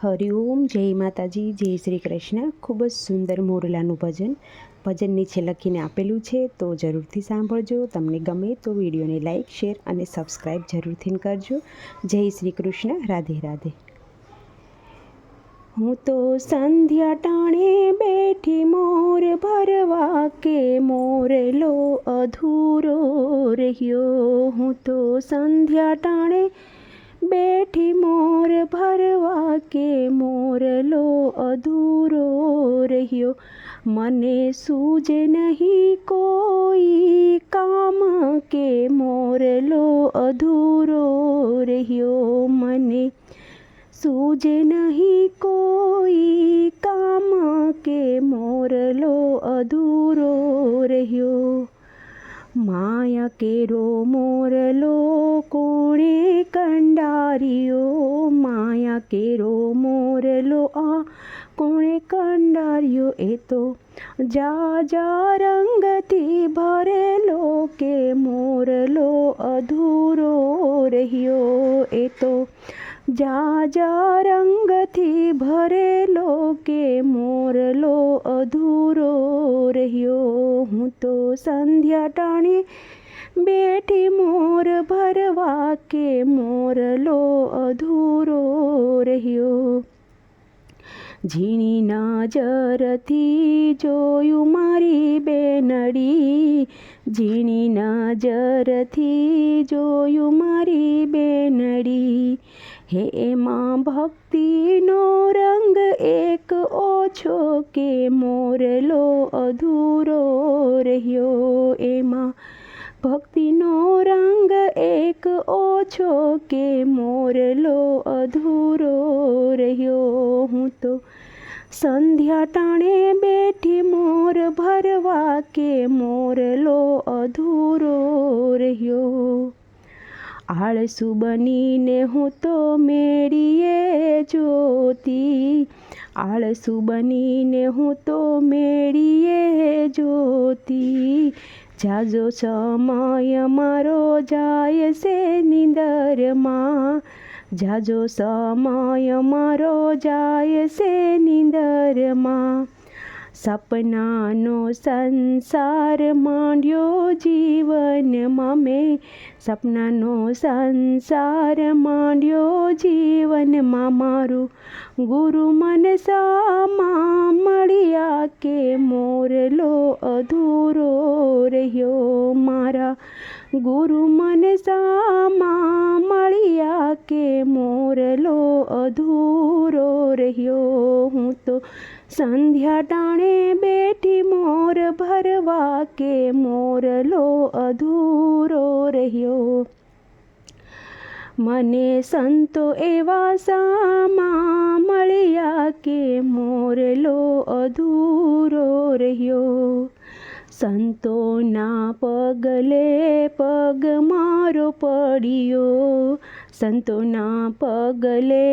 હરિઓમ, જય માતાજી, જય શ્રી કૃષ્ણ. ખૂબ જ સુંદર મોરલાનું ભજન નીચે લખીને આપેલું છે, તો જરૂરથી સાંભળજો. તમને ગમે તો વિડીયોને લાઈક, શેર અને સબસ્ક્રાઈબ જરૂરથી કરજો. જય શ્રી કૃષ્ણ. રાધે રાધે. હું તો સંધ્યા ટાણે બેઠી મોર ભરવા, કે મોરલો અધૂરો રહ્યો. હું તો સંધ્યા ટાણે બેઠી મોર ભરવા, કે મોરલો અધૂરો રહ્યો. મને સૂજે નહીં કોઈ કામ, કે મોરલો અધૂરો રહ્યો. મને સૂજે નહીં કોઈ કામ, કે મોરલો અધૂરો રહ્યો. માયા કેરો મોરલો કોણે કંડાર્યો, માયા કેરો મોરલો આ કોણે કંડાર્યો. એ તો જાજા રંગથી ભરેલો, કે મોરલો અધૂરો રહ્યો. એ તો જાજા રંગથી ભરેલો, કે મોરલો અધૂરો રહ્યો. હું તો સંધ્યા ટાણે બેઠી મોર ભરવા, કે મોરલો અધૂરો રહ્યો. ઝીણી નજરથી જોયું મારી બેનડી, ઝીણી નજરથી જોયું મારી બેનડી. હે એમાં ભક્તિનો રંગ એક ઓછો, કે મોરલો અધૂરો રહ્યો. એમાં ભક્તિનો રંગ એક ઓછો, કે મોરલો અધૂરો રહ્યો. હું તો સંધ્યા ટાણે બેઠી મોર ભરવા, કે મોરલો અધૂરો રહ્યો. આળસુ બનીને હું તો મેળીએ જોતી, આળસુ બનીને હું તો મેળીએ જોતી. જાજો સમય મારો જાય છે નિંદરમાં, જાજો સમય મારો જાય છે નિંદરમાં. સપનાનો સંસાર માંડ્યો જીવનમાં મેં, સપનાનો સંસાર માંડ્યો જીવનમાં. મારું ગુરુ મનસામાં મળ્યા, કે મોરલો અધૂરો રહ્યો. મારા ગુરુ મનસામાં મળ્યા, કે મોરલો અધૂરો રહ્યો. હું તો સંધ્યા ટાણે બેઠી મોર ભરવા, કે મોરલો અધૂરો રહ્યો. મને સંતો એવા સામા મળ્યા, કે મોરલો અધૂરો રહ્યો. સંતોના પગલે પગ મારો પડ્યો, સંતોના પગલે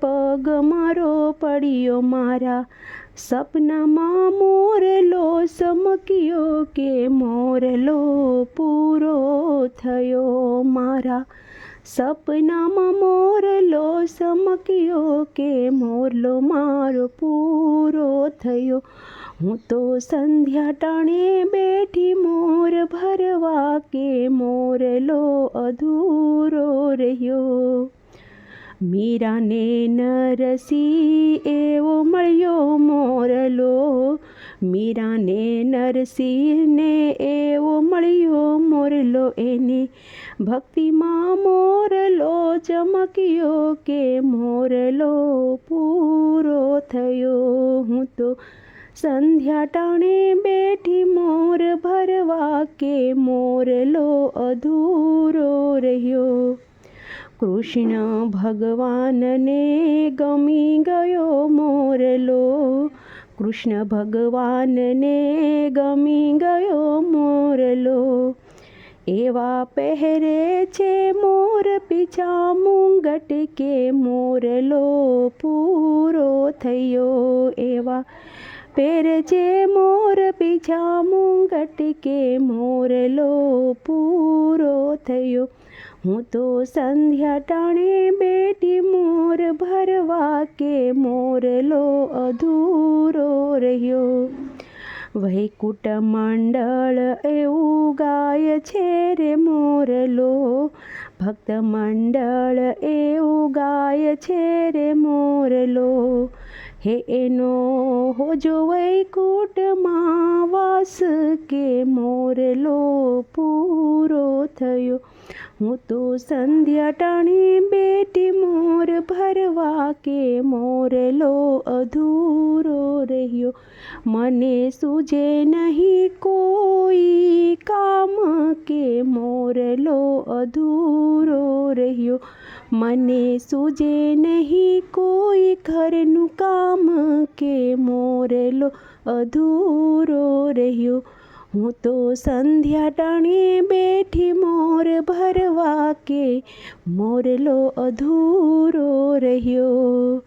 પગ મારો પડ્યો. મારા સપનામાં મોરલો ચમક્યો, કે મોરલો પૂરો થયો. મારા સપનામાં મોરલો ચમક્યો, કે મોરલો મારો પૂરો થયો. હું તો સંધ્યા ટાણે બેઠી મોર ભરવા, કે મોરલો અધૂરો રહ્યો. મીરાને નરસિંહ એવો મળ્યો મોરલો, મીરાને નરસિંહને એવો મળ્યો મોરલો. એને ભક્તિમાં મોરલો ચમક્યો, કે મોરલો પૂરો થયો. હું તો સંધ્યા ટાણે બેઠી મોર ભરવા, કે મોરલો અધૂરો રહ્યો. કૃષ્ણ ભગવાનને ગમી ગયો મોરલો, કૃષ્ણ ભગવાનને ગમી ગયો મોરલો. એવા પહેરે છે મોર પીછા મુંગટ, કે મોરલો પૂરો થયો. એવા પહેરે છે મોર પીછા મુંગટ, કે મોરલો પૂરો થયો. હું તો સંધ્યા ટાણે બેઠી મોર ભરવા કે મોરલો અધૂરો રહ્યો. વૈકુંઠ મંડળ એવું ગાય છે રે મોરલો, ભક્ત મંડળ એવું ગાય છે રે મોરલો. હે એનો હોજો વૈકુંઠમાં વાસ કે મોરલો પૂરો થયો. હું તો સંધ્યા ટાણી બેટી મોર ભરવા કે મોરલો અધૂરો રહ્યો. મને સૂજે નહીં કોઈ કામ કે મોરલો અધૂરો રહ્યો. મને સૂજે નહીં કોઈ ઘરનું કામ કે મોરલો અધૂરો રહ્યો. હું તો સંધ્યા ટાણી બેઠી મોર ભરવા કે મોરલો અધૂરો રહ્યો.